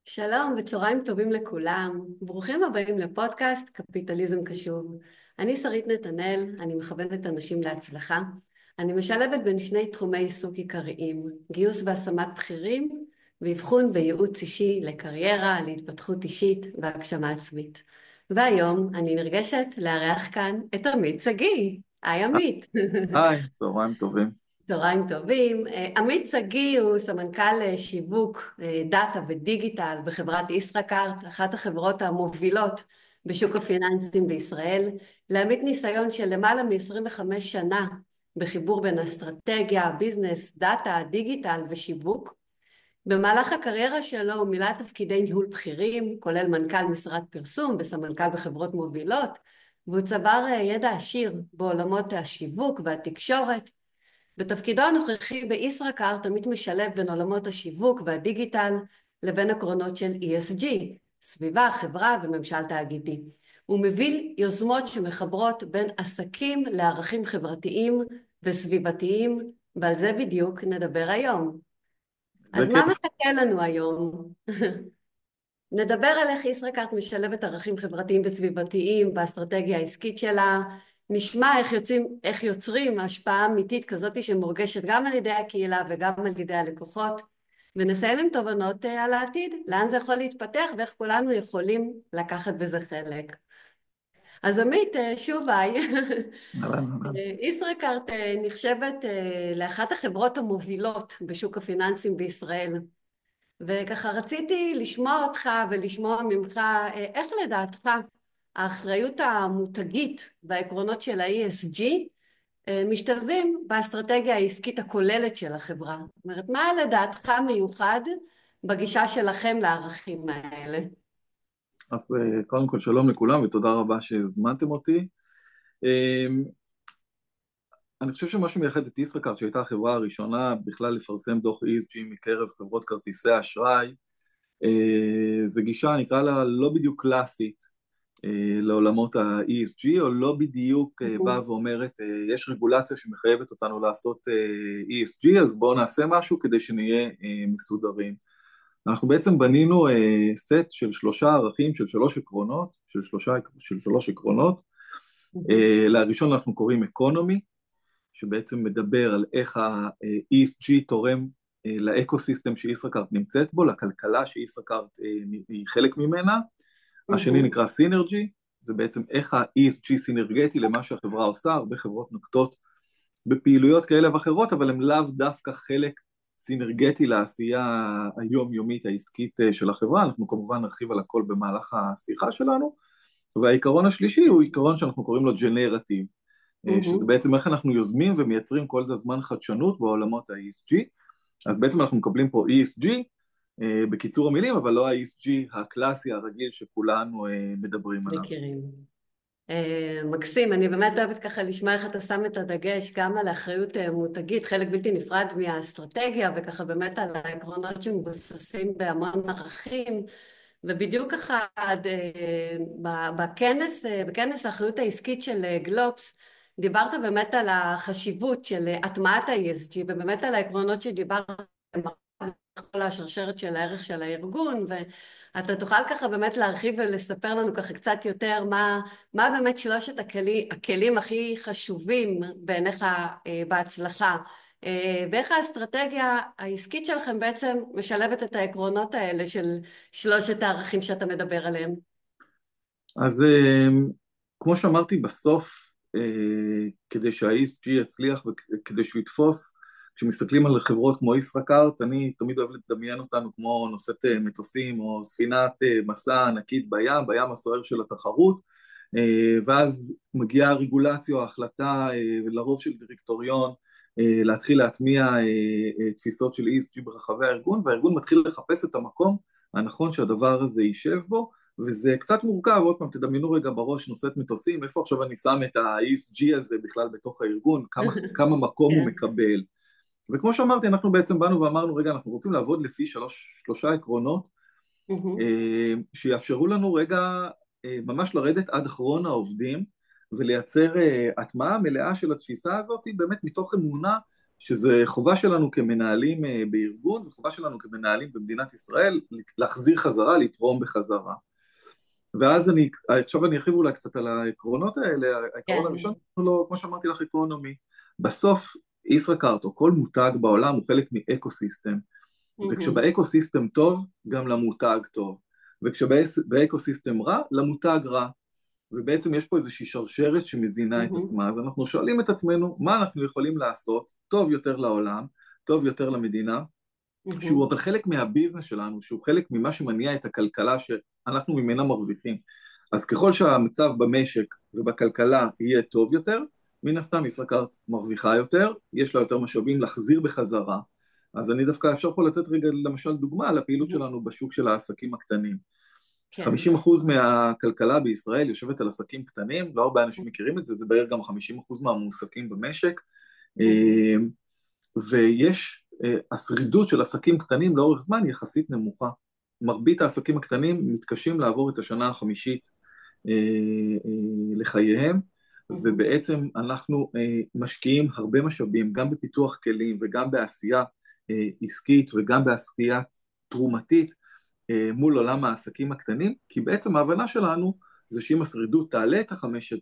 שלום וצהריים טובים לכולם. ברוכים הבאים לפודקאסט קפיטליזם קשוב. אני שרית נתנאל, אני מכוונת אנשים להצלחה. אני משלבת בין שני תחומי עיסוק עיקריים, גיוס והשמת בכירים, ואבחון וייעוץ אישי לקריירה, להתפתחות אישית והגשמה עצמית. והיום אני נרגשת לארח כאן את עמית שגיא. היי עמית. היי, צהריים טובים. צהריים טובים. עמית שגיא הוא סמנכ"ל שיווק, דאטה ודיגיטל בחברת ישראכרט, אחת החברות המובילות בשוק הפיננסים בישראל. לעמית ניסיון של למעלה מ-25 שנה בחיבור בין אסטרטגיה, ביזנס, דאטה, דיגיטל ושיווק. במהלך הקריירה שלו הוא מילא תפקידי ניהול בכירים, כולל מנכ"ל משרד פרסום וסמנכ"ל בחברות מובילות, והוא צבר ידע עשיר בעולמות השיווק והתקשורת. בתפקידו הנוכחי בישראכרט עמית משלב בין עולמות השיווק והדיגיטל לבין עקרונות של ESG, סביבה, חברה וממשל תאגידי. הוא מביא יוזמות שמחברות בין עסקים לערכים חברתיים וסביבתיים, ועל זה בדיוק נדבר היום. זה אז מה כיף. מחכה לנו היום? נדבר על איך ישראכרט משלבת ערכים חברתיים וסביבתיים באסטרטגיה העסקית שלה, נשמע איך יוצרים השפעה אמיתית כזאת שמורגשת גם על ידי הקהילה וגם על ידי הלקוחות, ונסיים עם תובנות על העתיד, לאן זה יכול להתפתח ואיך כולנו יכולים לקחת בזה חלק. אז עמית, שוב היי. אהלן, אהלן. ישראכרט נחשבת לאחת החברות המובילות בשוק הפיננסים בישראל. וככה רציתי לשמוע אותך ולשמוע ממך, איך לדעתך האחריות המותגית והעקרונות של ה-ESG משתלבים באסטרטגיה העסקית הכוללת של החברה? זאת אומרת, מה לדעתך מיוחד בגישה שלכם לערכים האלה? אז קודם כל שלום לכולם ותודה רבה שהזמנתם אותי. אה, אני חושב שמה שמייחד את ישראכרט, שהייתה החברה הראשונה בכלל לפרסם דוח ESG מקרב חברות כרטיסי אשראי, זה גישה נקרא לה לא בדיוק קלאסית לעולמות ה-ESG, או לא בדיוק באה ואומרת יש רגולציה שמחייבת אותנו לעשות ESG, אז בואו נעשה משהו כדי שנהיה מסודרים. אנחנו בעצם בנינו סט של שלושה ערכים, של שלוש עקרונות, של שלוש עקרונות. לראשון אנחנו קוראים אקונומי, שבעצם מדבר על איך ה-ESG תורם לאקוסיסטם שישראכרט נמצאת בו, לכלכלה שישראכרט היא חלק ממנה. השני נקרא סינרג'י, זה בעצם איך ה-ESG סינרגטי למה שהחברה עושה. הרבה חברות נוקטות בפעילויות כאלה ואחרות, אבל הן לאו דווקא חלק סינרגטי לעשייה היומיומית העסקית של החברה. אנחנו כמובן נרחיב על הכל במהלך השיחה שלנו. והעיקרון השלישי הוא עיקרון שאנחנו קוראים לו ג'נרטיב, שזה בעצם איך אנחנו יוזמים ומייצרים כל הזמן חדשנות בעולמות ה-ESG. אז בעצם אנחנו מקבלים פה ESG בקיצור המילים, אבל לא ה-ESG הקלאסי הרגיל שכולנו מדברים עליו. מכירים. מקסים, אני באמת אוהבת ככה לשמוע איך אתה שם את הדגש גם על האחריות מותגית, חלק בלתי נפרד מהאסטרטגיה, וככה באמת על העקרונות שמבוססים בהמון ערכים, ובדיוק ככה בכנס האחריות העסקית של גלובס, דיברת באמת על החשיבות של הטמעת ה-ESG, ובאמת על העקרונות שדיברת בכל השרשרת של הערך של הארגון, ואתה תוכל ככה באמת להרחיב ולספר לנו ככה קצת יותר מה באמת שלושת הכלים הכי חשובים בעיניך בהצלחה, ואיך האסטרטגיה העסקית שלכם בעצם משלבת את העקרונות האלה של שלושת הערכים שאתה מדבר עליהם. אז כמו שאמרתי בסוף, כדי שה-ESG יצליח וכדי שהוא יתפוס, כשמסתכלים על חברות כמו ישראכרט, אני תמיד אוהב לדמיין אותנו כמו נושאת מטוסים או ספינת מסע ענקית בים הסוער של התחרות, ואז מגיעה הרגולציה או ההחלטה לרוב של דירקטוריון להתחיל להטמיע תפיסות של ESG ברחבי הארגון, והארגון מתחיל לחפש את המקום הנכון שהדבר הזה יישב בו, וזה קצת מורכב. עוד פעם, תדמיינו רגע בראש נושאת מטוסים, איפה עכשיו אני שם את ה-ESG הזה בכלל בתוך הארגון, כמה מקום הוא כן. מקבל. וכמו שאמרתי, אנחנו בעצם באנו ואמרנו, רגע, אנחנו רוצים לעבוד לפי שלושה עקרונות, שיאפשרו לנו רגע ממש לרדת עד אחרון העובדים, ולייצר הטמעה מלאה של התפיסה הזאת, באמת מתוך אמונה שזה חובה שלנו כמנהלים בארגון, וחובה שלנו כמנהלים במדינת ישראל, להחזיר חזרה, לתרום בחזרה. ואז עכשיו אני ארחיב אולי קצת על העקרונות האלה. העיקרון כן. הראשון הוא לא, כמו שאמרתי לך, אקונומי. בסוף ישראכרט או כל מותג בעולם הוא חלק מאקו-סיסטם, מהמם. וכשבאקו-סיסטם טוב, גם למותג טוב, וכשבאקו-סיסטם רע, למותג רע. ובעצם יש פה איזושהי שרשרת שמזינה את מהמם. עצמה, אז אנחנו שואלים את עצמנו מה אנחנו יכולים לעשות טוב יותר לעולם, טוב יותר למדינה, שהוא מהמם. אבל חלק מהביזנס שלנו, שהוא חלק ממה שמניע את הכלכלה שאנחנו ממנה מרוויחים. אז ככל שהמצב במשק ובכלכלה יהיה טוב יותר, מן הסתם ישראכרט מרוויחה יותר, יש לה יותר משאבים להחזיר בחזרה. אז אני דווקא אפשר פה לתת רגע למשל דוגמה על הפעילות מהמם. שלנו בשוק של העסקים הקטנים. כן. 50% מהכלכלה בישראל יושבת על עסקים קטנים, לא הרבה אנשים מכירים את זה, זה בערך גם 50% מהמועסקים במשק, מהמם. ויש, השרידות של עסקים קטנים לאורך זמן יחסית נמוכה. מרבית העסקים הקטנים מתקשים לעבור את השנה החמישית לחייהם, מהמם. ובעצם אנחנו משקיעים הרבה משאבים, גם בפיתוח כלים וגם בעשייה עסקית וגם בעשייה תרומתית מול עולם העסקים הקטנים, כי בעצם ההבנה שלנו זה שאם השרידות תעלה את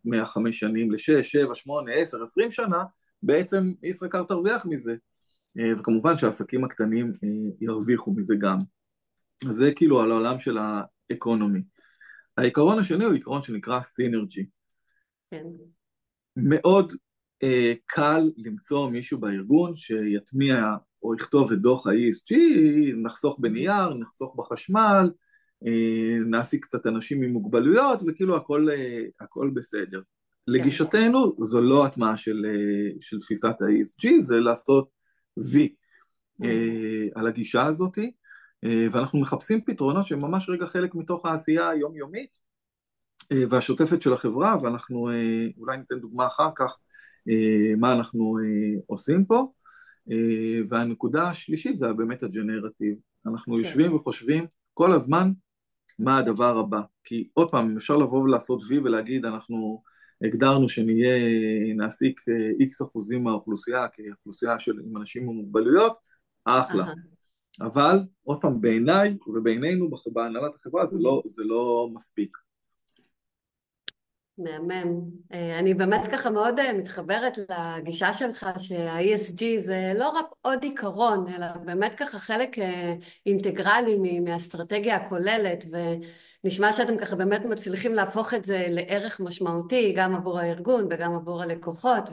מהחמש שנים לשש, שבע, שמונה, עשר, 20 שנה, בעצם ישראכרט תרוויח מזה, וכמובן שהעסקים הקטנים ירוויחו מזה גם. אז זה כאילו על העולם של האקונומי. העיקרון השני הוא עיקרון שנקרא סינרג'י. כן. מאוד קל למצוא מישהו בארגון שיטמיע או יכתוב את דוח ה-ESG, נחסוך בנייר, נחסוך בחשמל, נעסיק קצת אנשים עם מוגבלויות, וכאילו הכל בסדר. כן. לגישתנו, זו לא הטמעה של תפיסת ה-ESG, זה לעשות וי מהמם. על הגישה הזאת, ואנחנו מחפשים פתרונות שהם ממש רגע חלק מתוך העשייה היומיומית והשוטפת של החברה, ואנחנו אולי ניתן דוגמה אחר כך מה אנחנו עושים פה. והנקודה השלישית זה באמת הג'נרטיב. אנחנו כן. יושבים וחושבים כל הזמן מה הדבר הבא, כי עוד פעם אפשר לבוא ולעשות וי ולהגיד אנחנו הגדרנו שנהיה נעסיק איקס אחוזים מהאוכלוסייה כאוכלוסייה עם אנשים עם מוגבלויות, אחלה. אהה. אבל עוד פעם בעיניי ובינינו בהנהלת החברה זה לא מספיק. מהמם. אני באמת ככה מאוד מתחברת לגישה שלך שה-ESG זה לא רק עוד עיקרון, אלא באמת ככה חלק אינטגרלי מאסטרטגיה הכוללת, ונשמע שאתם ככה באמת מצליחים להפוך את זה לערך משמעותי גם עבור הארגון וגם עבור הלקוחות.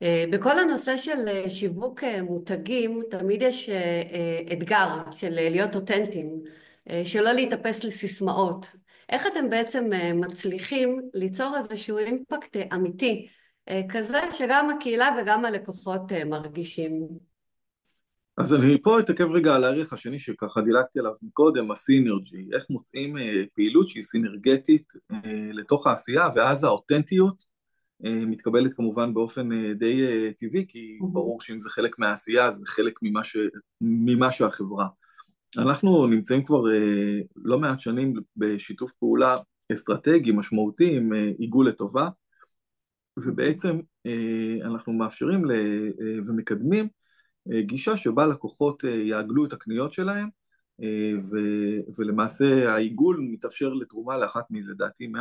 ובכל הנושא של שיווק מותגים תמיד יש אתגר של להיות אותנטיים, שלא להתאפס לסיסמאות. איך אתם בעצם מצליחים ליצור איזשהו אימפקט אמיתי, כזה שגם הקהילה וגם הלקוחות מרגישים? אז אני פה אתעכב רגע על הערך השני שככה דילגתי עליו מקודם, הסינרג'י, איך מוצאים פעילות שהיא סינרגטית לתוך העשייה, ואז האותנטיות מתקבלת כמובן באופן די טבעי, כי ברור שאם זה חלק מהעשייה, אז זה חלק ממה שהחברה. אנחנו נמצאים כבר לא מעט שנים בשיתוף פעולה אסטרטגי משמעותי עם עיגול לטובה, ובעצם אנחנו מאפשרים ומקדמים גישה שבה לקוחות יעגלו את הקניות שלהם, ולמעשה העיגול מתאפשר לתרומה לאחת לדעתי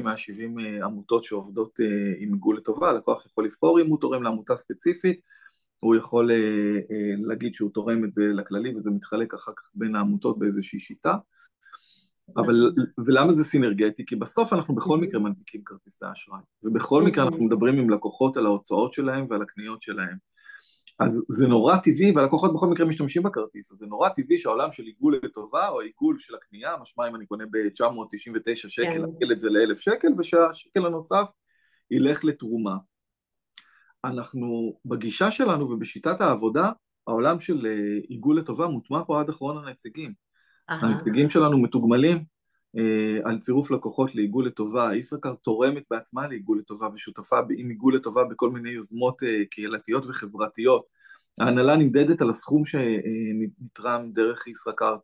160-170 עמותות שעובדות עם עיגול לטובה. הלקוח יכול לבחור אם הוא תורם לעמותה ספציפית, הוא יכול להגיד שהוא תורם את זה לכללי, וזה מתחלק אחר כך בין העמותות באיזושהי שיטה. ולמה זה סינרגטי? כי בסוף אנחנו בכל מקרה מנפיקים כרטיסי אשראי, ובכל מקרה אנחנו מדברים עם לקוחות על ההוצאות שלהם ועל הקניות שלהם. אז זה נורא טבעי, והלקוחות בכל מקרה משתמשים בכרטיס, אז זה נורא טבעי שהעולם של עיגול לטובה, או עיגול של הקנייה, משמע אם אני קונה ב-999 שקל, להגדיל את זה ל-1,000 שקל, ושהשקל הנוסף ילך לתרומה. אנחנו, בגישה שלנו ובשיטת העבודה, העולם של עיגול לטובה מוטמע פה עד אחרון הנציגים. הנציגים שלנו מתוגמלים על צירוף לקוחות לעיגול לטובה. ישראכרט תורמת בעצמה לעיגול לטובה ושותפה עם עיגול לטובה בכל מיני יוזמות קהילתיות וחברתיות. ההנהלה נמדדת על הסכום שנתרם דרך ישראכרט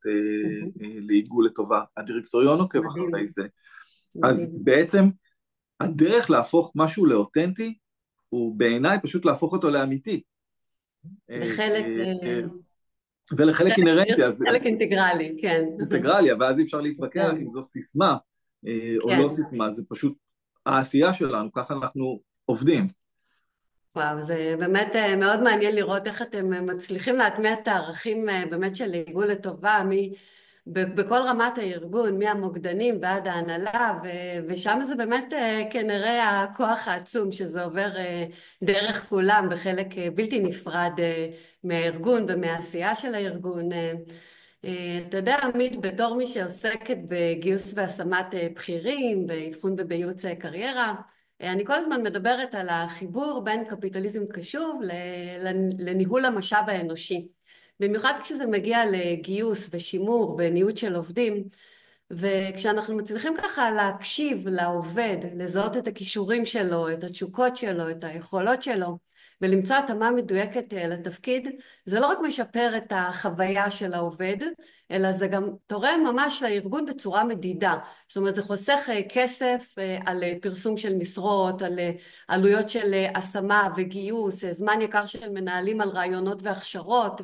לעיגול לטובה. הדירקטוריון עוקב אחרי זה. אז בעצם הדרך להפוך משהו לאותנטי הוא בעיניי פשוט להפוך אותו לאמיתי. לחלק, ולחלק אינהרנטי, אז חלק אינטגרלי, כן. אינטגרליה, ואז אי אפשר להתווכח כן, אם זו סיסמה או לא כן. סיסמה, זה פשוט העשייה שלנו, ככה אנחנו עובדים. וואו, זה באמת מאוד מעניין לראות איך אתם מצליחים להטמיע את הערכים באמת של עיגול לטובה בכל רמת הארגון, מהמוקדנים ועד ההנהלה, ושם זה באמת כנראה הכוח העצום שזה עובר דרך כולם בחלק בלתי נפרד מהארגון ומהעשייה של הארגון. אתה יודע, עמית, בתור מי שעוסקת בגיוס והשמת בכירים, באבחון ובייעוץ קריירה, אני כל הזמן מדברת על החיבור בין קפיטליזם קשוב לניהול המשאב האנושי. במיוחד כשזה מגיע לגיוס ושימור וניוד של עובדים, וכשאנחנו מצליחים ככה להקשיב לעובד, לזהות את הכישורים שלו, את התשוקות שלו, את היכולות שלו, ולמצוא התאמה מדויקת לתפקיד, זה לא רק משפר את החוויה של העובד, אלא זה גם תורם ממש לארגון בצורה מדידה. זאת אומרת, זה חוסך כסף על פרסום של משרות, על עלויות של השמה וגיוס, זמן יקר של מנהלים על רעיונות והכשרות,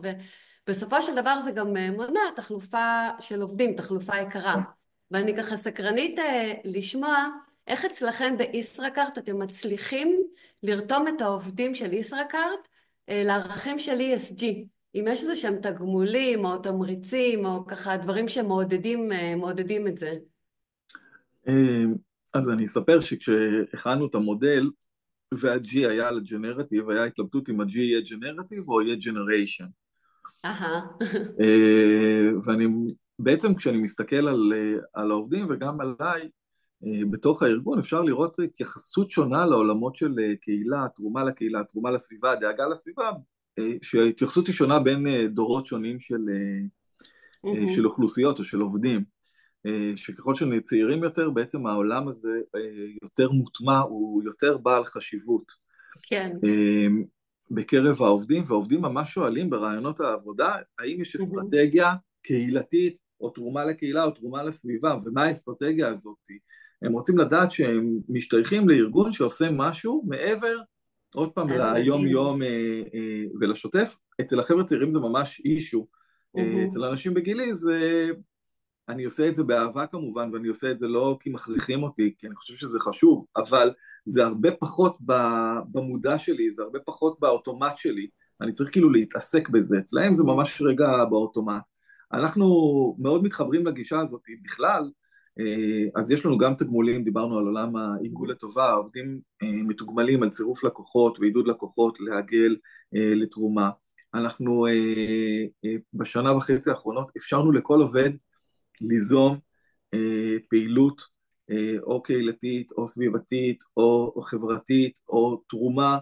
ובסופו של דבר זה גם מונע תחלופה של עובדים, תחלופה יקרה. ואני ככה סקרנית לשמוע איך אצלכם בישראכרט אתם מצליחים לרתום את העובדים של ישראכרט לערכים של ESG. אם יש איזה שהם תגמולים או תמריצים או ככה דברים שמעודדים את זה. אז אני אספר שכשהכנו את המודל וה-G היה על הג'נרטיב, היה התלבטות אם ה-G יהיה ג'נרטיב או יהיה ג'נריישן. אהה. ואני בעצם כשאני מסתכל על העובדים וגם עליי, בתוך הארגון אפשר לראות התייחסות שונה לעולמות של קהילה, תרומה לקהילה, תרומה לסביבה, דאגה לסביבה, שההתייחסות היא שונה בין דורות שונים של אוכלוסיות או של עובדים, שככל שצעירים יותר, בעצם העולם הזה יותר מוטמע, הוא יותר בעל חשיבות. כן. בקרב העובדים, והעובדים ממש שואלים ברעיונות העבודה, האם יש אסטרטגיה קהילתית, או תרומה לקהילה, או תרומה לסביבה, ומה האסטרטגיה הזאת? הם רוצים לדעת שהם משתייכים לארגון שעושה משהו מעבר, עוד פעם, ליום-יום ולשוטף. אצל החבר'ה צעירים זה ממש אישו. אצל אנשים בגילי זה... אני עושה את זה באהבה כמובן, ואני עושה את זה לא כי מכריחים אותי, כי אני חושב שזה חשוב, אבל זה הרבה פחות במודע שלי, זה הרבה פחות באוטומט שלי, אני צריך כאילו להתעסק בזה, אצלהם זה ממש רגע באוטומט. אנחנו מאוד מתחברים לגישה הזאת בכלל, אז יש לנו גם תגמולים, דיברנו על עולם העיגול לטובה, העובדים מתוגמלים על צירוף לקוחות ועידוד לקוחות לעגל לתרומה. אנחנו בשנה וחצי האחרונות אפשרנו לכל עובד ליזום פעילות או קהילתית או סביבתית או חברתית או תרומה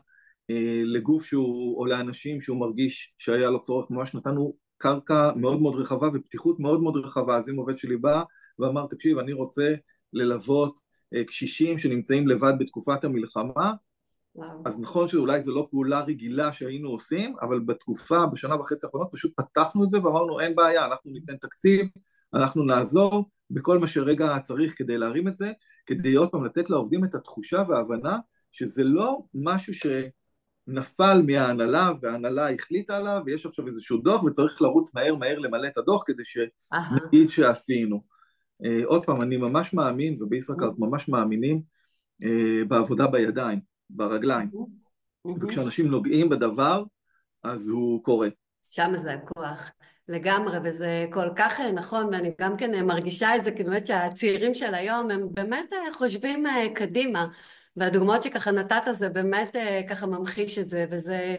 לגוף שהוא, או לאנשים שהוא מרגיש שהיה לו צורך. ממש נתנו קרקע מאוד מאוד רחבה ופתיחות מאוד מאוד רחבה. אז אם עובד שלי בא ואמר, תקשיב, אני רוצה ללוות קשישים שנמצאים לבד בתקופת המלחמה, אז נכון שאולי זו לא פעולה רגילה שהיינו עושים, אבל בתקופה, בשנה וחצי האחרונות, פשוט פתחנו את זה ואמרנו, אין בעיה, אנחנו ניתן תקציב, אנחנו נעזור בכל מה שרגע צריך כדי להרים את זה, כדי עוד פעם לתת לעובדים את התחושה וההבנה, שזה לא משהו שנפל מההנהלה, וההנהלה החליטה עליו, ויש עכשיו איזשהו דוח, וצריך לרוץ מהר מהר למלא את הדוח, כדי שנגיד שעשינו. עוד פעם, אני ממש מאמין, ובישראכרט ממש מאמינים, בעבודה בידיים, ברגליים. וכשאנשים נוגעים בדבר, אז הוא קורה. שם זה הכוח, לגמרי, וזה כל כך נכון, ואני גם כן מרגישה את זה, כי באמת שהצעירים של היום, הם באמת חושבים קדימה, והדוגמאות שככה נתת זה באמת ככה ממחיש את זה, וזה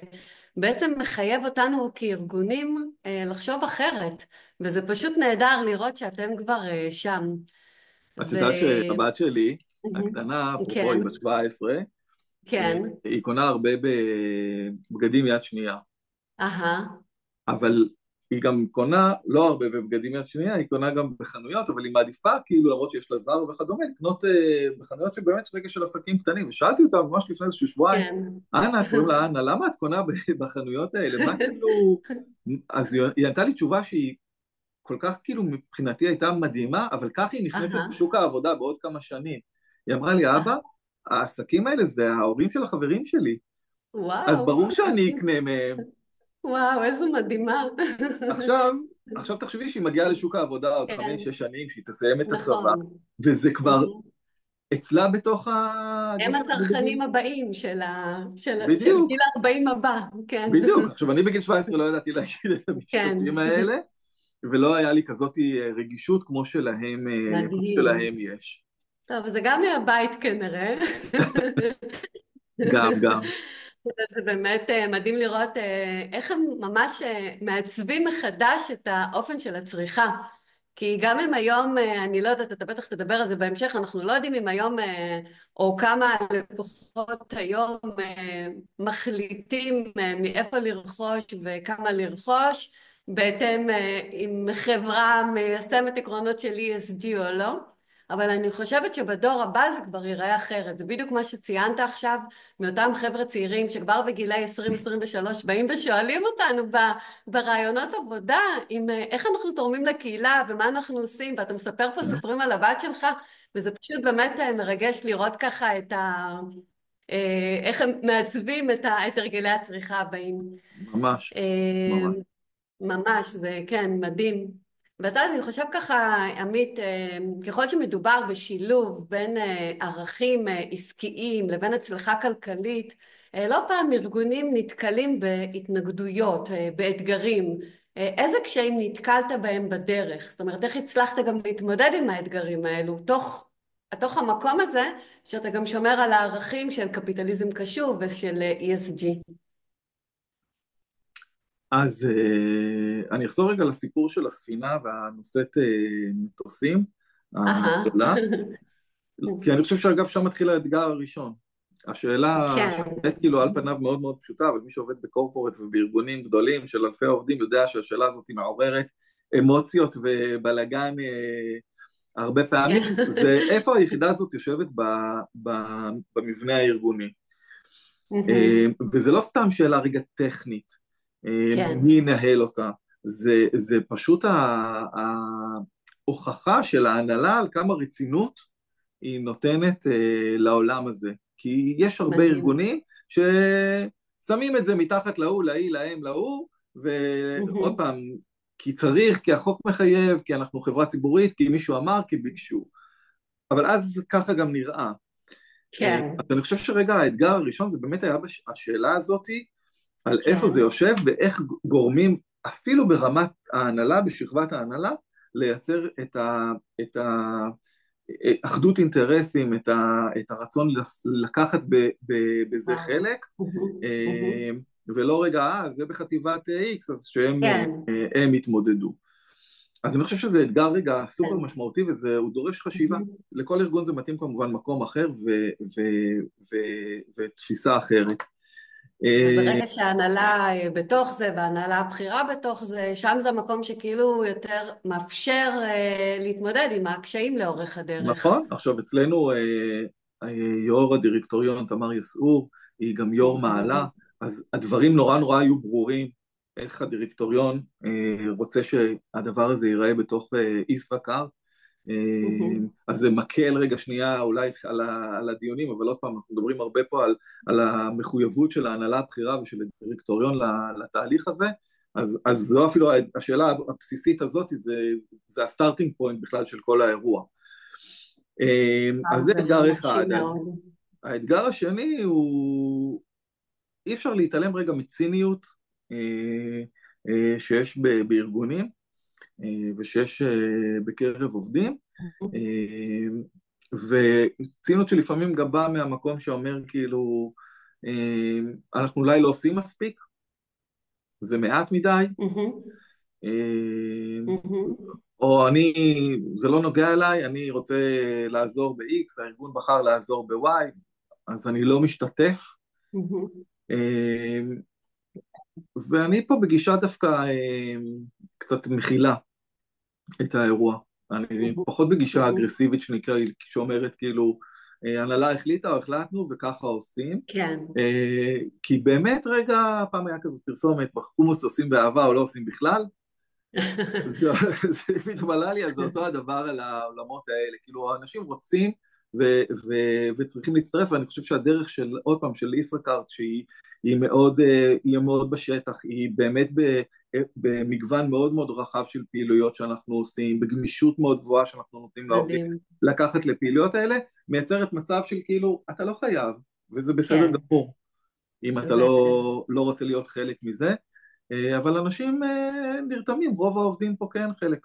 בעצם מחייב אותנו כארגונים לחשוב אחרת, וזה פשוט נהדר לראות שאתם כבר שם. את יודעת שהבת שלי, הקטנה, אפרופו היא בת 17, כן. היא קונה הרבה בבגדים יד שנייה. אבל היא גם קונה לא הרבה בבגדים יד שנייה, היא קונה גם בחנויות, אבל היא מעדיפה, כאילו למרות שיש לה זר וכדומה, לקנות בחנויות שבאמת רגע של עסקים קטנים. ושאלתי אותה ממש לפני איזשהו שבועיים, אנה, קוראים לה אנה, למה את קונה בחנויות האלה? מה כאילו... אז היא ענתה לי תשובה שהיא כל כך כאילו מבחינתי הייתה מדהימה, אבל כך היא נכנסת לשוק העבודה בעוד כמה שנים. היא אמרה לי, אבא, העסקים האלה זה ההורים של החברים שלי. אז ברור שאני אקנה מהם. וואו, איזו מדהימה. עכשיו, עכשיו תחשבי שהיא מגיעה לשוק העבודה עוד כן, 5-6 שנים, שהיא תסיים את הצבא, נכון. וזה כבר אצלה בתוך הם הגישה הצרכנים הלימודית. הבאים של גיל בדיוק, ה-40 הבא, כן. בדיוק. עכשיו, אני בגיל 17 לא ידעתי להגיד את כן, המשפטים האלה, ולא היה לי כזאת רגישות כמו מדהים. שלהם יש. טוב, זה גם מהבית כנראה. גם. זה באמת מדהים לראות איך הם ממש מעצבים מחדש את האופן של הצריכה. כי גם אם היום, אני לא יודעת, אתה בטח תדבר על זה בהמשך, אנחנו לא יודעים אם היום, או כמה לקוחות היום מחליטים מאיפה לרכוש וכמה לרכוש, בהתאם אם חברה מיישמת עקרונות של ESG או לא. אבל אני חושבת שבדור הבא זה כבר ייראה אחרת. זה בדיוק מה שציינת עכשיו, מאותם חבר'ה צעירים שכבר בגילי 20-23 באים ושואלים אותנו ברעיונות עבודה, עם איך אנחנו תורמים לקהילה ומה אנחנו עושים, ואתה מספר פה סיפורים על הבת שלך, וזה פשוט באמת מרגש לראות ככה איך הם מעצבים את הרגלי הצריכה הבאים. ממש, אה, ממש. ממש, זה כן, מדהים. ואתה, אני חושב ככה, עמית, ככל שמדובר בשילוב בין ערכים עסקיים לבין הצלחה כלכלית, לא פעם ארגונים נתקלים בהתנגדויות, באתגרים. איזה קשיים נתקלת בהם בדרך? זאת אומרת, איך הצלחת גם להתמודד עם האתגרים האלו, תוך המקום הזה, שאתה גם שומר על הערכים של קפיטליזם קשור ושל ESG. אז אני אחזור רגע לסיפור של הספינה והנושאת מטוסים אהה. הגדולה, כי אני חושב שאגב שם מתחיל האתגר הראשון. השאלה כן, שנראית כאילו על פניו מאוד מאוד פשוטה, אבל מי שעובד בקורפורטס ובארגונים גדולים של אלפי עובדים יודע שהשאלה הזאת היא מעוררת אמוציות ובלגן הרבה פעמים, כן. זה איפה היחידה הזאת יושבת ב, במבנה הארגוני. מהמם. וזה לא סתם שאלה רגע טכנית, כן, מי ינהל אותה, זה פשוט ההוכחה של ההנהלה על כמה רצינות היא נותנת לעולם הזה. כי יש הרבה מדהים. ארגונים ששמים את זה מתחת להוא, להיא, להם, להוא, ועוד מהמם. פעם, כי צריך, כי החוק מחייב, כי אנחנו חברה ציבורית, כי מישהו אמר, כי ביקשו. אבל אז ככה גם נראה. כן, אז אני חושב שרגע האתגר הראשון זה באמת היה השאלה הזאת על איפה זה כן, יושב ואיך גורמים אפילו ברמת ההנהלה, בשכבת ההנהלה, לייצר את אחדות אינטרסים, את הרצון לקחת בזה וואו. חלק, מהמם. מהמם. ולא רגע, זה בחטיבת X, אז שהם כן, הם יתמודדו. אז אני חושב שזה אתגר רגע סופר כן. משמעותי, והוא דורש חשיבה. מהמם. לכל ארגון זה מתאים כמובן מקום אחר ו, ותפיסה אחרת. וברגע שההנהלה בתוך זה, וההנהלה הבכירה בתוך זה, שם זה המקום שכאילו יותר מאפשר להתמודד עם הקשיים לאורך הדרך. נכון, עכשיו אצלנו יו"ר הדירקטוריון תמר יסעור, היא גם יו"ר מעלה, מהמם. אז הדברים נורא נורא היו ברורים, איך הדירקטוריון רוצה שהדבר הזה ייראה בתוך ישראכרט, מהמם. אז זה מקל רגע שנייה אולי על הדיונים, אבל עוד פעם, אנחנו מדברים הרבה פה על המחויבות של ההנהלה הבכירה ושל הדירקטוריון לתהליך הזה, אז זו אפילו השאלה הבסיסית הזאת, זה הסטארטינג פוינט בכלל של כל האירוע. אז זה זה אתגר אחד. מרשים מאוד. האתגר השני הוא, אי אפשר להתעלם רגע מציניות שיש בארגונים ושיש בקרב עובדים, וציניות שלפעמים גם באה מהמקום שאומר כאילו, אנחנו אולי לא עושים מספיק, זה מעט מדי, מהמם. מהמם. או זה לא נוגע אליי, אני רוצה לעזור ב-X, הארגון בחר לעזור ב-Y, אז אני לא משתתף, מהמם. ואני פה בגישה דווקא קצת מכילה את האירוע. אני פחות בגישה מהמם. אגרסיבית שאומרת כאילו, הנהלה החליטה או החלטנו וככה עושים. כן. כי באמת רגע, פעם היה כזאת פרסומת, בחומוס עושים באהבה או לא עושים בכלל, זה פתאום עלה לי, אז זה אותו הדבר על העולמות האלה. כאילו, האנשים רוצים וצריכים להצטרף, ואני חושב שהדרך של, עוד פעם, של ישראכרט, היא מאוד בשטח, היא באמת במגוון מאוד מאוד רחב של פעילויות שאנחנו עושים, בגמישות מאוד גבוהה שאנחנו נותנים לעובדים מדהים. לקחת לפעילויות האלה, מייצרת מצב של כאילו, אתה לא חייב, וזה בסדר כן, גמור, אם אתה זה לא רוצה להיות חלק מזה, אבל אנשים נרתמים, רוב העובדים פה כן חלק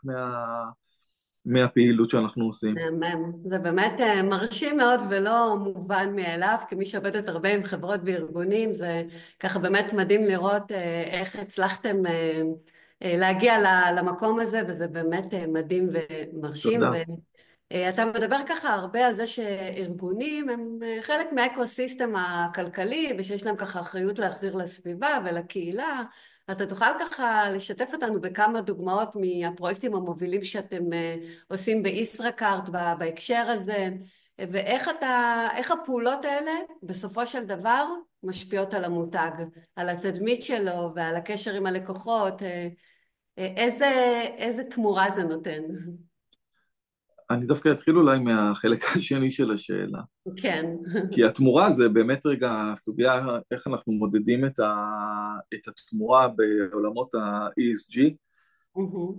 מהפעילות שאנחנו עושים. מהמם. זה באמת מרשים מאוד ולא מובן מאליו, כמי שעובדת הרבה עם חברות וארגונים, זה ככה באמת מדהים לראות איך הצלחתם להגיע למקום הזה, וזה באמת מדהים ומרשים. תודה. אתה מדבר ככה הרבה על זה שארגונים הם חלק מהאקוסיסטם הכלכלי, ושיש להם ככה אחריות להחזיר לסביבה ולקהילה. אתה תוכל ככה לשתף אותנו בכמה דוגמאות מהפרויקטים המובילים שאתם עושים בישראכרט בהקשר הזה, איך הפעולות האלה בסופו של דבר משפיעות על המותג, על התדמית שלו ועל הקשר עם הלקוחות, איזה תמורה זה נותן? אני דווקא אתחיל אולי מהחלק השני של השאלה. כן. כי התמורה זה באמת רגע הסוגיה, איך אנחנו מודדים את התמורה בעולמות ה-ESG מהמם.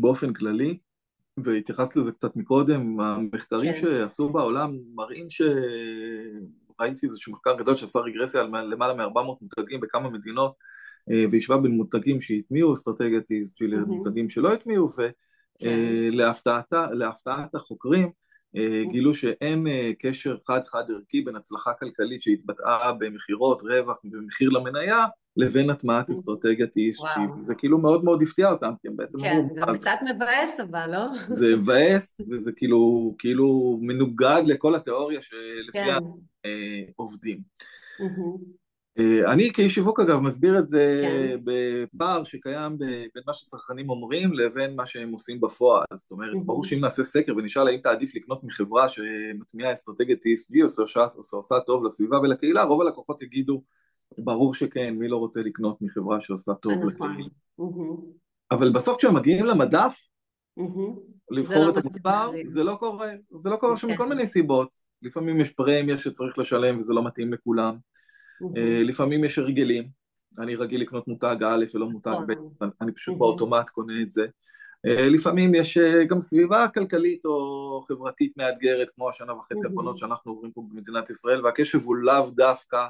באופן כללי, והתייחסת לזה קצת מקודם, המחקרים כן. שעשו בעולם מראים ראיתי איזשהו מחקר גדול שעשה רגרסיה על למעלה מ-400 מותגים בכמה מדינות, והשווה בין מותגים שהטמיעו אסטרטגיית ESG מהמם. למותגים שלא הטמיעו, כן. ולהפתעת החוקרים, גילו שאין קשר חד ערכי בין הצלחה כלכלית שהתבטאה במחירות, רווח ומחיר למניה, לבין הטמעת אסטרטגיית ESG. וואו. זה כאילו מאוד מאוד הפתיע אותם, כי הם בעצם כן, אמרו, גם קצת מבאס אבל, לא? זה מבאס, וזה כאילו מנוגד לכל התיאוריה שלפיה כן. עובדים. מהמם. אני כאיש שיווק אגב מסביר את זה כן. בפער שקיים בין מה שצרכנים אומרים לבין מה שהם עושים בפועל. זאת אומרת, ברור מהמם. שאם נעשה סקר ונשאל האם תעדיף לקנות מחברה שמטמיעה אסטרטגיית ESG או שעושה טוב לסביבה ולקהילה, רוב הלקוחות יגידו, ברור שכן, מי לא רוצה לקנות מחברה שעושה טוב לקהילה. נכון. מהמם. אבל בסוף כשהם מגיעים למדף, מהמם. זה לבחור לא את מספיק המוצר, חריג. זה לא קורה שם מכל כן. מיני סיבות. לפעמים יש פרמיה שצריך לשלם וזה לא מתאים לכולם. מהמם. לפעמים יש הרגלים, אני רגיל לקנות מותג א' ולא מותג ב', נכון. אני פשוט מהמם. באוטומט קונה את זה. לפעמים יש גם סביבה כלכלית או חברתית מאתגרת, כמו השנה וחצי האחרונות מהמם. שאנחנו עוברים פה במדינת ישראל, והקשב הוא לאו דווקא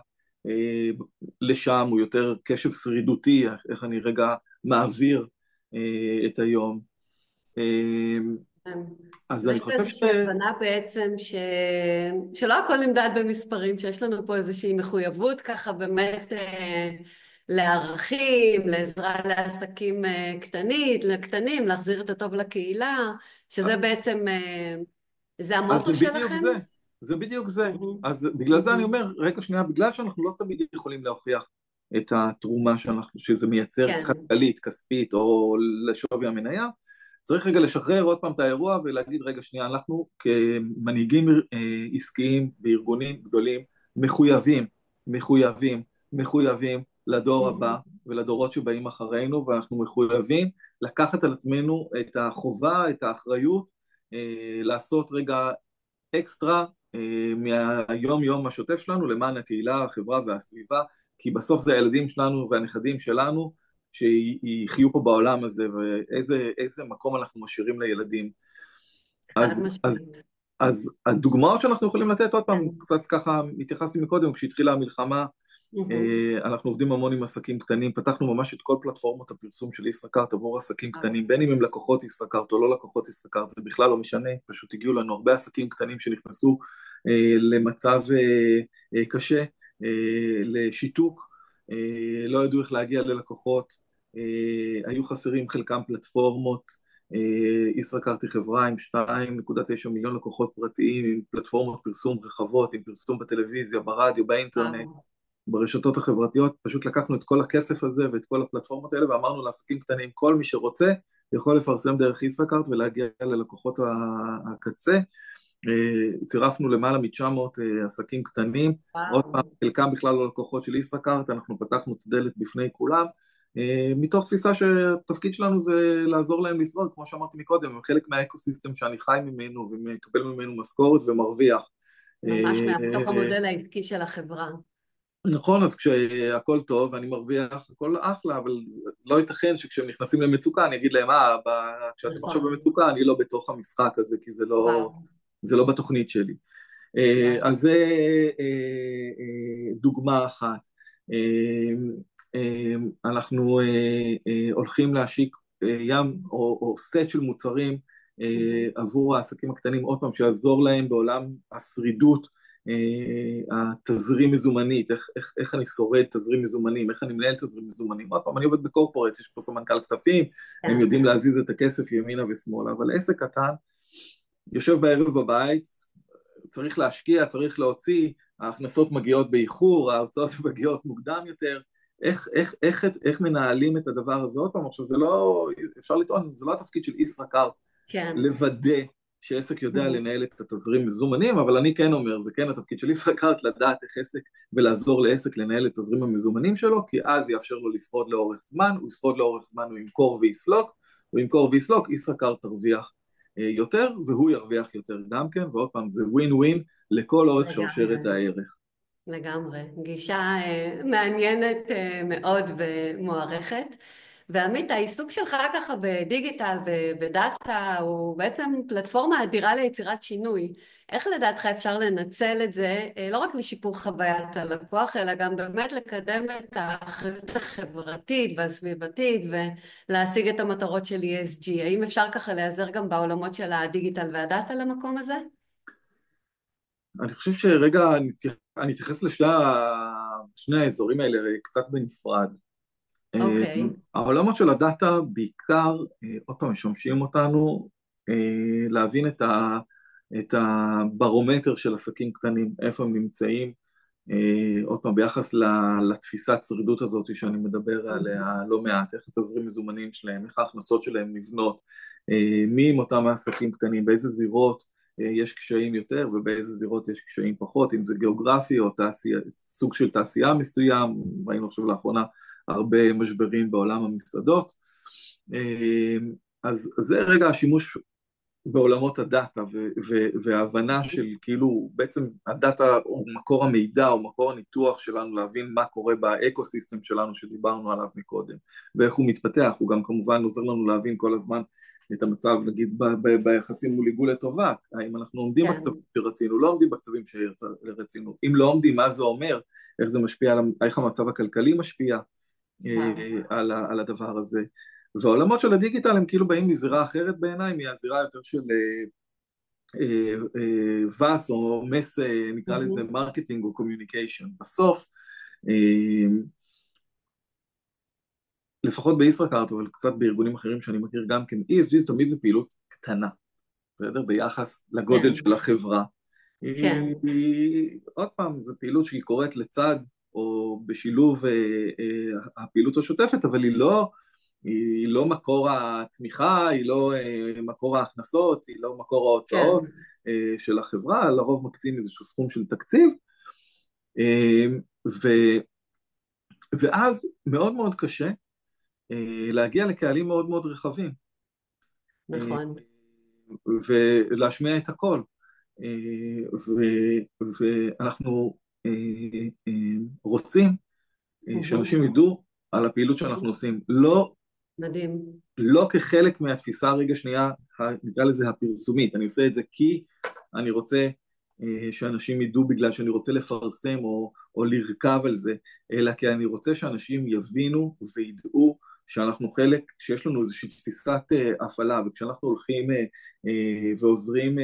לשם, הוא יותר קשב שרידותי, איך אני רגע מעביר את היום. כן. אז אז אני יש פה חושב איזושהי הבנה בעצם שלא הכל נמדד במספרים, שיש לנו פה איזושהי מחויבות ככה באמת לערכים, לעזרה לעסקים קטנים, להחזיר את הטוב לקהילה, שזה בעצם, זה אז המוטו זה בדיוק שלכם? זה, זה בדיוק זה. מהמם. אז בגלל זה אני מהמם. אומר, רגע שנייה, בגלל שאנחנו לא תמיד יכולים להוכיח את התרומה שזה מייצר כן. כלכלית, כספית או לשווי המניה, צריך רגע לשחרר עוד פעם את האירוע ולהגיד, רגע שנייה, אנחנו כמנהיגים עסקיים וארגונים גדולים מחויבים, מחויבים, מחויבים לדור הבא מהמם. ולדורות שבאים אחרינו, ואנחנו מחויבים לקחת על עצמנו את החובה, את האחריות, לעשות רגע אקסטרה מהיום יום השוטף שלנו למען הקהילה, החברה והסביבה, כי בסוף זה הילדים שלנו והנכדים שלנו שיחיו פה בעולם הזה, ואיזה מקום אנחנו משאירים לילדים. חד אז, אז, משמעית. אז הדוגמאות שאנחנו יכולים לתת, עוד פעם, כן. קצת ככה התייחסתי מקודם, כשהתחילה המלחמה, מהמם. אנחנו עובדים המון עם עסקים קטנים, פתחנו ממש את כל פלטפורמות הפרסום של ישראכרט עבור עסקים קטנים, בין אם הם לקוחות ישראכרט או לא לקוחות ישראכרט, זה בכלל לא משנה, פשוט הגיעו לנו הרבה עסקים קטנים שנכנסו למצב קשה, לשיתוק, לא ידעו איך להגיע ללקוחות, היו חסרים חלקם פלטפורמות, ישראכרט היא חברה עם 2.9 מיליון לקוחות פרטיים, עם פלטפורמות פרסום רחבות, עם פרסום בטלוויזיה, ברדיו, באינטרנט, וואו. ברשתות החברתיות, פשוט לקחנו את כל הכסף הזה ואת כל הפלטפורמות האלה ואמרנו לעסקים קטנים, כל מי שרוצה יכול לפרסם דרך ישראכרט ולהגיע ללקוחות הקצה. צירפנו למעלה מ-900 עסקים קטנים, עוד פעם, וואו. חלקם בכלל לא לקוחות של ישראכרט, אנחנו פתחנו את הדלת בפני כולם, מתוך תפיסה שהתפקיד שלנו זה לעזור להם לשרוד, כמו שאמרתי מקודם, הם חלק מהאקוסיסטם שאני חי ממנו ומקבל ממנו משכורת ומרוויח. ממש מתוך אה, המודל העסקי של החברה. נכון, אז כשהכול טוב ואני מרוויח, הכל אחלה, אבל לא ייתכן שכשהם נכנסים למצוקה אני אגיד להם, כשאתם עכשיו נכון. במצוקה אני לא בתוך המשחק הזה, כי וואו, זה לא בתוכנית שלי. וואו. אז זה דוגמה אחת. אנחנו הולכים להשיק ים או סט של מוצרים מהמם. עבור העסקים הקטנים, עוד פעם, שיעזור להם בעולם השרידות, התזרים מזומנית, איך אני שורד תזרים מזומנים, איך אני מנהל תזרים מזומנים. עוד פעם, אני עובד בקורפורט, יש פה סמנכ"ל כספים, הם כן, יודעים להזיז את הכסף ימינה ושמאלה, אבל עסק קטן יושב בערב בבית, צריך להשקיע, צריך להוציא, ההכנסות מגיעות באיחור, ההוצאות מגיעות מוקדם יותר, איך מנהלים את הדבר הזה עוד פעם. עכשיו זה לא, אפשר לטעון, זה לא התפקיד של ישראכרט כן. לוודא שעסק יודע מהמם. לנהל את התזרים מזומנים, אבל אני כן אומר, זה כן התפקיד של ישראכרט לדעת איך עסק ולעזור לעסק לנהל את תזרים המזומנים שלו, כי אז יאפשר לו לשרוד לאורך זמן, הוא ישרוד לאורך זמן, הוא ימכור ויסלוק, הוא ימכור ויסלוק, ישראכרט תרוויח יותר, והוא ירוויח יותר גם כן, ועוד פעם, זה ווין ווין לכל אורך לגמרי. שרשרת הערך. לגמרי. גישה מעניינת מאוד ומוערכת. ועמית, העיסוק שלך ככה בדיגיטל, בדאטה, הוא בעצם פלטפורמה אדירה ליצירת שינוי. איך לדעתך אפשר לנצל את זה, לא רק לשיפור חוויית הלקוח, אלא גם באמת לקדם את האחריות החברתית והסביבתית ולהשיג את המטרות של ESG? האם אפשר ככה להיעזר גם בעולמות של הדיגיטל והדאטה למקום הזה? אני חושב שרגע, אני אתייחס לשני האזורים האלה קצת בנפרד. אוקיי. העולמות של הדאטה בעיקר, עוד פעם, משמשים אותנו להבין את הברומטר של עסקים קטנים, איפה הם נמצאים, עוד פעם, ביחס לתפיסת שרידות הזאת שאני מדבר עליה לא מעט, איך התזרים מזומנים שלהם, איך ההכנסות שלהם נבנות, מי עם אותם העסקים קטנים, באיזה זירות יש קשיים יותר ובאיזה זירות יש קשיים פחות, אם זה גיאוגרפי או סוג של תעשייה מסוים, ראינו עכשיו לאחרונה הרבה משברים בעולם המסעדות. אז זה רגע השימוש בעולמות הדאטה וההבנה של כאילו בעצם הדאטה הוא מקור המידע, הוא מקור הניתוח שלנו להבין מה קורה באקוסיסטם שלנו שדיברנו עליו מקודם ואיך הוא מתפתח. הוא גם כמובן עוזר לנו להבין כל הזמן את המצב, נגיד ביחסים מול עיגול לטובה, האם אנחנו עומדים כן. בקצבים שרצינו, לא עומדים בקצבים שרצינו, אם לא עומדים מה זה אומר, איך זה משפיע, איך המצב הכלכלי משפיע וואו. על הדבר הזה. והעולמות של הדיגיטל הם כאילו באים מזירה אחרת בעיניי, מהזירה יותר של ווס או מס, נקרא לזה מהמם. מרקטינג או קומיוניקיישן. בסוף, אה, לפחות בישראכרט, אבל קצת בארגונים אחרים שאני מכיר גם כן, ESG זה תמיד זה פעילות קטנה, בסדר? ביחס לגודל כן. של החברה. כן. עוד פעם, זו פעילות שהיא קורית לצד או בשילוב הפעילות השוטפת, אבל היא לא מקור הצמיחה, היא לא מקור ההכנסות, היא לא מקור ההוצאות כן. של החברה, לרוב מקצים איזשהו סכום של תקציב, ו, ואז מאוד מאוד קשה להגיע לקהלים מאוד מאוד רחבים, נכון. ולהשמיע את הכל. ואנחנו רוצים מהמם. שאנשים ידעו על הפעילות שאנחנו עושים, מדהים. לא כחלק מהתפיסה רגע שנייה, נקרא לזה הפרסומית, אני עושה את זה כי אני רוצה שאנשים ידעו בגלל שאני רוצה לפרסם או לרכב על זה, אלא כי אני רוצה שאנשים יבינו וידעו שאנחנו חלק, שיש לנו איזושהי תפיסת הפעלה, וכשאנחנו הולכים ועוזרים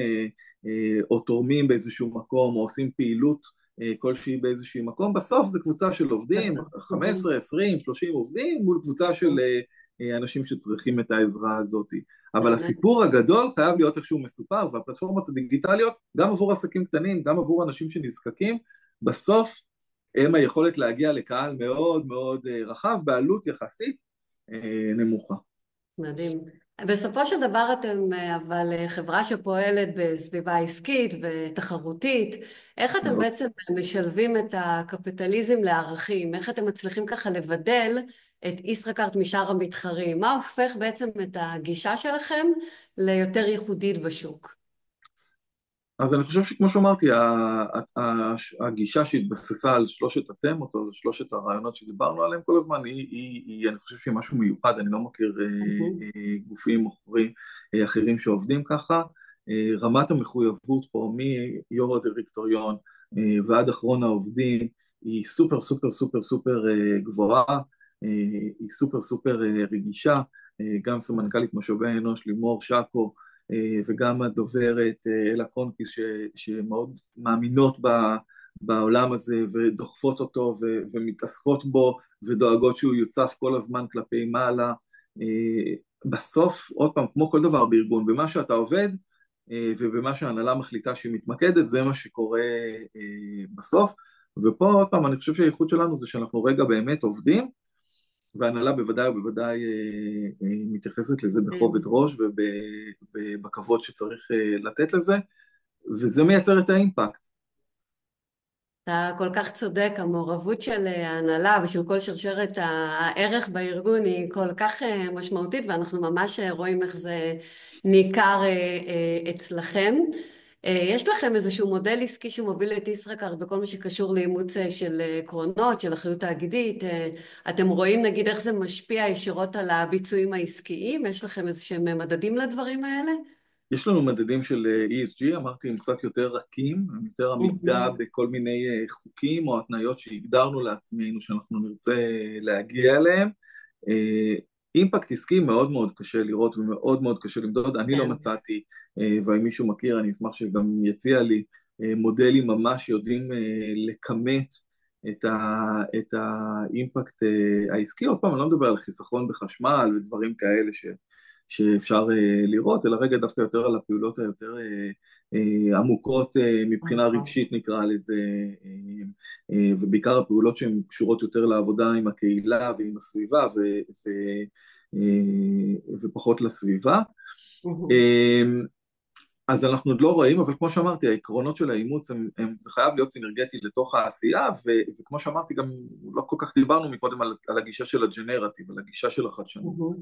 או תורמים באיזשהו מקום, או עושים פעילות כלשהי באיזשהו מקום, בסוף זה קבוצה של עובדים, 15, 20, 30 עובדים, מול קבוצה של אנשים שצריכים את העזרה הזאת. אבל באמת. הסיפור הגדול חייב להיות איכשהו מסופר, והפלטפורמות הדיגיטליות, גם עבור עסקים קטנים, גם עבור אנשים שנזקקים, בסוף הם היכולת להגיע לקהל מאוד מאוד רחב, בעלות יחסית נמוכה. מדהים. בסופו של דבר אתם אבל חברה שפועלת בסביבה עסקית ותחרותית. איך אתם מאוד. בעצם משלבים את הקפיטליזם לערכים? איך אתם מצליחים ככה לבדל את ישראכרט משאר המתחרים? מה הופך בעצם את הגישה שלכם ליותר ייחודית בשוק? אז אני חושב שכמו שאמרתי, הגישה שהתבססה על שלושת התמות, או שלושת הרעיונות שדיברנו עליהם כל הזמן, אני חושב שהיא משהו מיוחד, אני לא מכיר מהמם. גופים מוכרים אחרים שעובדים ככה. רמת המחויבות פה, מיו"ר הדירקטוריון ועד אחרון העובדים, היא סופר סופר סופר סופר גבוהה, היא סופר סופר רגישה. גם סמנכ"לית משאבי האנוש לימור שקו, וגם הדוברת אלה קונקיס, שמאוד מאמינות בעולם הזה ודוחפות אותו ומתעסקות בו ודואגות שהוא יוצף כל הזמן כלפי מעלה. בסוף, עוד פעם, כמו כל דבר בארגון, במה שאתה עובד ובמה שההנהלה מחליטה שהיא מתמקדת, זה מה שקורה בסוף. ופה עוד פעם, אני חושב שהייחוד שלנו זה שאנחנו רגע באמת עובדים, וההנהלה בוודאי ובוודאי מתייחסת לזה בכובד ראש ובכבוד שצריך לתת לזה, וזה מייצר את האימפקט. אתה כל כך צודק, המעורבות של ההנהלה ושל כל שרשרת הערך בארגון היא כל כך משמעותית, ואנחנו ממש רואים איך זה ניכר אצלכם. יש לכם איזשהו מודל עסקי שמוביל את ישראכרט בכל מה שקשור לאימוץ של עקרונות, של אחריות תאגידית? אתם רואים נגיד איך זה משפיע ישירות על הביצועים העסקיים? יש לכם איזשהם מדדים לדברים האלה? יש לנו מדדים של ESG, אמרתי, הם קצת יותר רכים, הם יותר עמידה מהמם. בכל מיני חוקים או התניות שהגדרנו לעצמנו שאנחנו נרצה להגיע אליהם. אימפקט עסקי מאוד מאוד קשה לראות ומאוד מאוד קשה למדוד. אני לא כן. מצאתי, ואם מישהו מכיר אני אשמח שגם יציע לי, מודלים ממש יודעים לכמת את האימפקט העסקי. עוד פעם, אני לא מדבר על חיסכון בחשמל ודברים כאלה שאפשר לראות, אלא רגע דווקא יותר על הפעולות היותר עמוקות מבחינה נכון. רגשית נקרא לזה, ובעיקר הפעולות שהן קשורות יותר לעבודה עם הקהילה ועם הסביבה ופחות לסביבה. מהמם. אז אנחנו עוד לא רואים, אבל כמו שאמרתי, העקרונות של האימוץ, זה חייב להיות סינרגטי לתוך העשייה, וכמו שאמרתי, גם לא כל כך דיברנו מקודם על הגישה של הג'נרטיב, על הגישה של החדשנות. מהמם.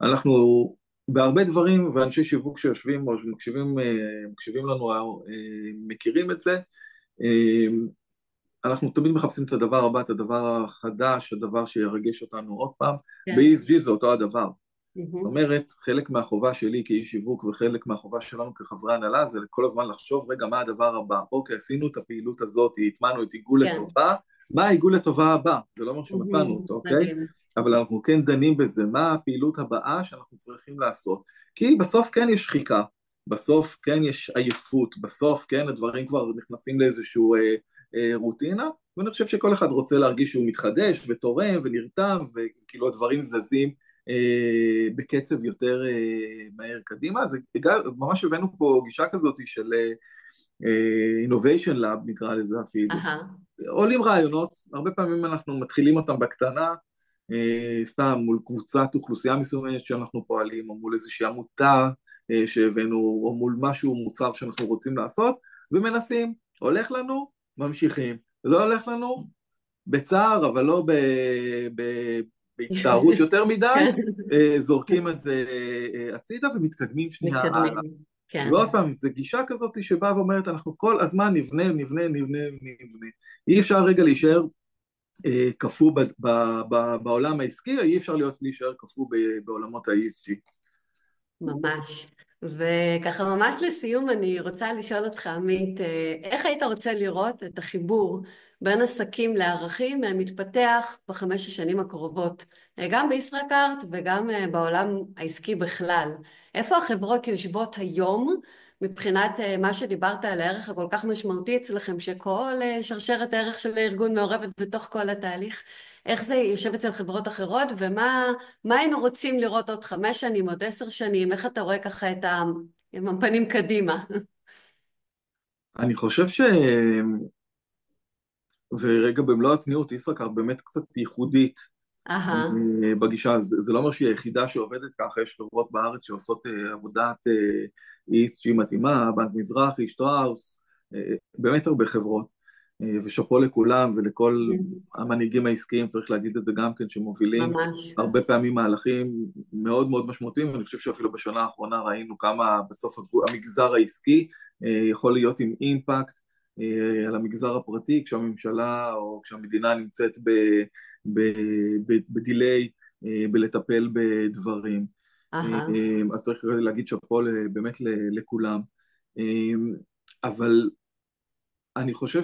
אנחנו בהרבה דברים, ואנשי שיווק שיושבים או שמקשיבים לנו מכירים את זה, אנחנו תמיד מחפשים את הדבר הבא, את הדבר החדש, הדבר שירגש אותנו עוד פעם. כן. ב-ESG זה אותו הדבר. זאת מהמם. אומרת, חלק מהחובה שלי כאיש שיווק וחלק מהחובה שלנו כחברי הנהלה זה כל הזמן לחשוב, רגע, מה הדבר הבא? אוקיי, עשינו את הפעילות הזאת, הטמענו את עיגול כן. לטובה, מה העיגול לטובה הבא? זה לא אומר שמצאנו מהמם. אותו, אוקיי? מדהים. אבל אנחנו כן דנים בזה, מה הפעילות הבאה שאנחנו צריכים לעשות? כי בסוף כן יש שחיקה, בסוף כן יש עייפות, בסוף כן הדברים כבר נכנסים לאיזשהו רוטינה, ואני חושב שכל אחד רוצה להרגיש שהוא מתחדש ותורם ונרתם, וכאילו הדברים זזים בקצב יותר מהר קדימה. אז ממש הבאנו פה גישה כזאת של innovation lab נקרא לזה אפילו. אהה. עולים רעיונות, הרבה פעמים אנחנו מתחילים אותם בקטנה, סתם מול קבוצת אוכלוסייה מסוימת שאנחנו פועלים, או מול איזושהי עמותה שהבאנו, או מול משהו מוצר שאנחנו רוצים לעשות, ומנסים, הולך לנו, ממשיכים, לא הולך לנו, בצער, אבל לא בהצטערות יותר מדי, כן. זורקים את זה הצידה ומתקדמים שנייה הלאה. מתקדמים. כן. ועוד פעם, זו גישה כזאת שבאה ואומרת, אנחנו כל הזמן נבנה, נבנה, נבנה, נבנה. אי אפשר רגע להישאר קפוא בעולם העסקי, אי אפשר להישאר קפוא בעולמות ה-ESG. ממש. וככה ממש לסיום אני רוצה לשאול אותך, עמית, איך היית רוצה לראות את החיבור בין עסקים לערכים מתפתח בחמש השנים הקרובות, גם בישראכרט וגם בעולם העסקי בכלל? איפה החברות יושבות היום מבחינת מה שדיברת על הערך הכל כך משמעותי אצלכם, שכל שרשרת הערך של הארגון מעורבת בתוך כל התהליך? איך זה יושב אצל חברות אחרות, מה היינו רוצים לראות עוד 5 שנים, עוד 10 שנים? איך אתה רואה ככה עם הפנים קדימה? אני חושב ורגע במלוא הצניעות, ישראכרט באמת קצת ייחודית אהה. בגישה. זה לא אומר שהיא היחידה שעובדת ככה, יש חברות בארץ שעושות עבודת ESG מתאימה, בנק מזרחי, שטראוס, באמת הרבה חברות. ושאפו לכולם ולכל המנהיגים העסקיים, צריך להגיד את זה גם כן, שמובילים ממש. הרבה פעמים מהלכים מאוד מאוד משמעותיים, ואני חושב שאפילו בשנה האחרונה ראינו כמה בסוף המגזר העסקי יכול להיות עם אימפקט על המגזר הפרטי, כשהממשלה או כשהמדינה נמצאת בדיליי בלטפל בדברים. אהה. אז צריך להגיד שאפו באמת לכולם. אבל אני חושב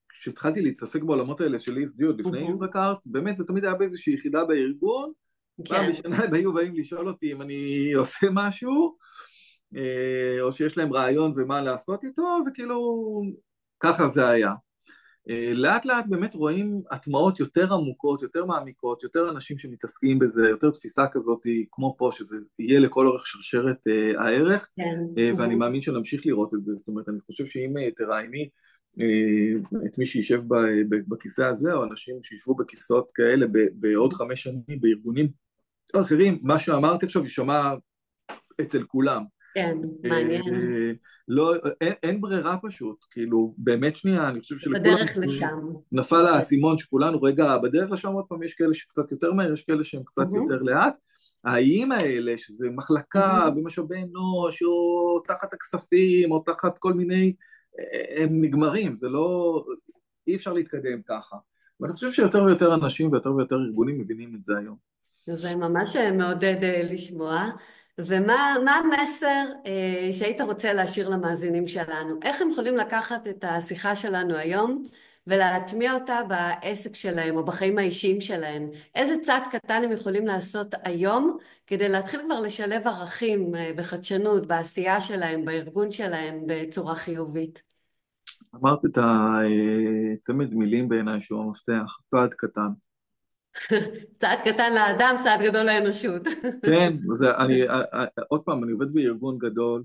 כשהתחלתי להתעסק בעולמות האלה של ESG עוד לפני מהמם. ישראכרט, באמת זה תמיד היה באיזושהי יחידה בארגון, פעם כן. בשנה הם היו באים לשאול אותי אם אני עושה משהו, או שיש להם רעיון ומה לעשות איתו, וכאילו ככה זה היה. לאט לאט באמת רואים הטמעות יותר עמוקות, יותר מעמיקות, יותר אנשים שמתעסקים בזה, יותר תפיסה כזאת כמו פה, שזה יהיה לכל אורך שרשרת הערך, כן. ואני מהמם. מאמין שנמשיך לראות את זה. זאת אומרת, אני חושב שאם תראייני את מי שישב בכיסא הזה, או אנשים שישבו בכיסאות כאלה בעוד 5 שנים בארגונים אחרים, מה שאמרתי עכשיו יישמע אצל כולם. כן, מעניין. אה, לא, אין ברירה פשוט, כאילו, באמת שנייה, אני חושב שלכולם בדרך לשם. נפל האסימון שכולנו, רגע, בדרך לשם עוד פעם יש כאלה שקצת יותר מהר, יש כאלה שהם קצת מהמם. יותר לאט. האיים האלה, שזה מחלקה מהמם. במשאבי אנוש, או תחת הכספים, או תחת כל מיני, הם נגמרים, זה לא, אי אפשר להתקדם ככה. ואני חושב שיותר ויותר אנשים ויותר ויותר ארגונים מבינים את זה היום. זה ממש מעודד לשמוע. ומה המסר שהיית רוצה להשאיר למאזינים שלנו? איך הם יכולים לקחת את השיחה שלנו היום ולהטמיע אותה בעסק שלהם או בחיים האישיים שלהם? איזה צעד קטן הם יכולים לעשות היום כדי להתחיל כבר לשלב ערכים וחדשנות בעשייה שלהם, בארגון שלהם, בצורה חיובית? אמרת את הצמד מילים בעיניי שהוא המפתח, צעד קטן. צעד קטן לאדם, צעד גדול לאנושות. כן, עוד פעם, אני עובד בארגון גדול,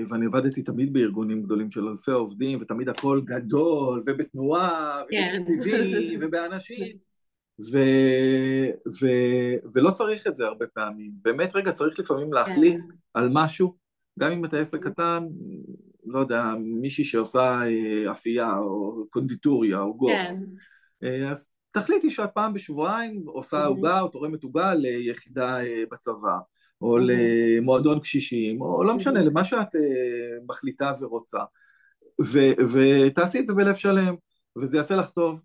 ואני עבדתי תמיד בארגונים גדולים של אלפי עובדים, ותמיד הכל גדול, ובתנועה, כן. ובתקציבים, ובאנשים, ו, ו, ולא צריך את זה הרבה פעמים. באמת, רגע, צריך לפעמים להחליט כן. על משהו, גם אם אתה עסק קטן, לא יודע, מישהי שעושה אפייה, או קונדיטוריה, או גו. כן. אז תחליטי שאת פעם בשבועיים עושה מהמם. עוגה או תורמת עוגה ליחידה בצבא, או מהמם. למועדון קשישים, או לא משנה, מהמם. למה שאת מחליטה ורוצה. ותעשי את זה בלב שלם, וזה יעשה לך טוב.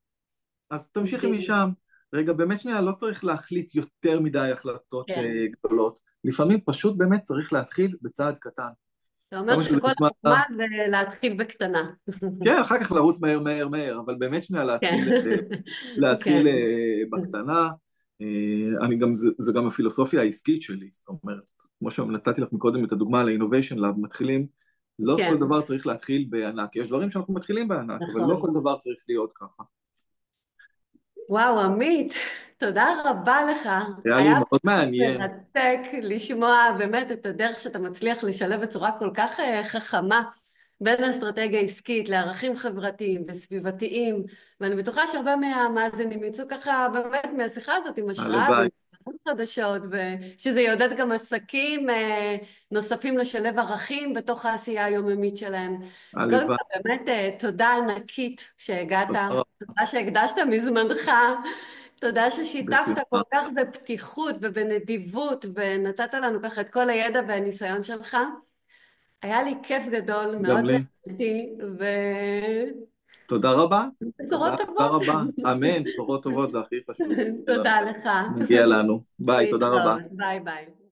אז תמשיכי מדהים. משם. רגע, באמת שנייה, לא צריך להחליט יותר מדי החלטות כן. גדולות. לפעמים פשוט באמת צריך להתחיל בצעד קטן. אתה אומר כמה שזה שכל נשמע, החוכמה זה להתחיל בקטנה. כן, אחר כך לרוץ מהר מהר מהר, אבל באמת שנייה כן. להתחיל כן. בקטנה. אני גם, זה גם הפילוסופיה העסקית שלי, זאת אומרת, כמו שנתתי לך מקודם את הדוגמה על ה-Innovation Lab, מתחילים, לא כל כן. דבר צריך להתחיל בענק, יש דברים שאנחנו מתחילים בענק, אבל לא כל נכון. דבר צריך להיות ככה. וואו, עמית, תודה רבה לך. היה לי היה מאוד מעניין, מרתק לשמוע באמת את הדרך שאתה מצליח לשלב בצורה כל כך חכמה בין האסטרטגיה העסקית לערכים חברתיים וסביבתיים, ואני בטוחה שהרבה מהמאזינים יצאו ככה באמת מהשיחה הזאת עם השראה ועם הלוואי, דברים חדשות, ושזה יעודד גם עסקים נוספים לשלב ערכים בתוך העשייה היומיומית שלהם. אז קודם הלוואי, כל באמת תודה ענקית שהגעת, תודה רבה, תודה שהקדשת מזמנך, תודה ששיתפת כל בשמחה, כך בפתיחות ובנדיבות ונתת לנו ככה את כל הידע והניסיון שלך. היה לי כיף גדול, גם מאוד לי, נהניתי, תודה רבה, ובשורות תודה טובות. רבה, אמן, בשורות טובות זה הכי חשוב, תודה לך. מגיע לנו, ביי, תודה רבה. להתראות, ביי ביי.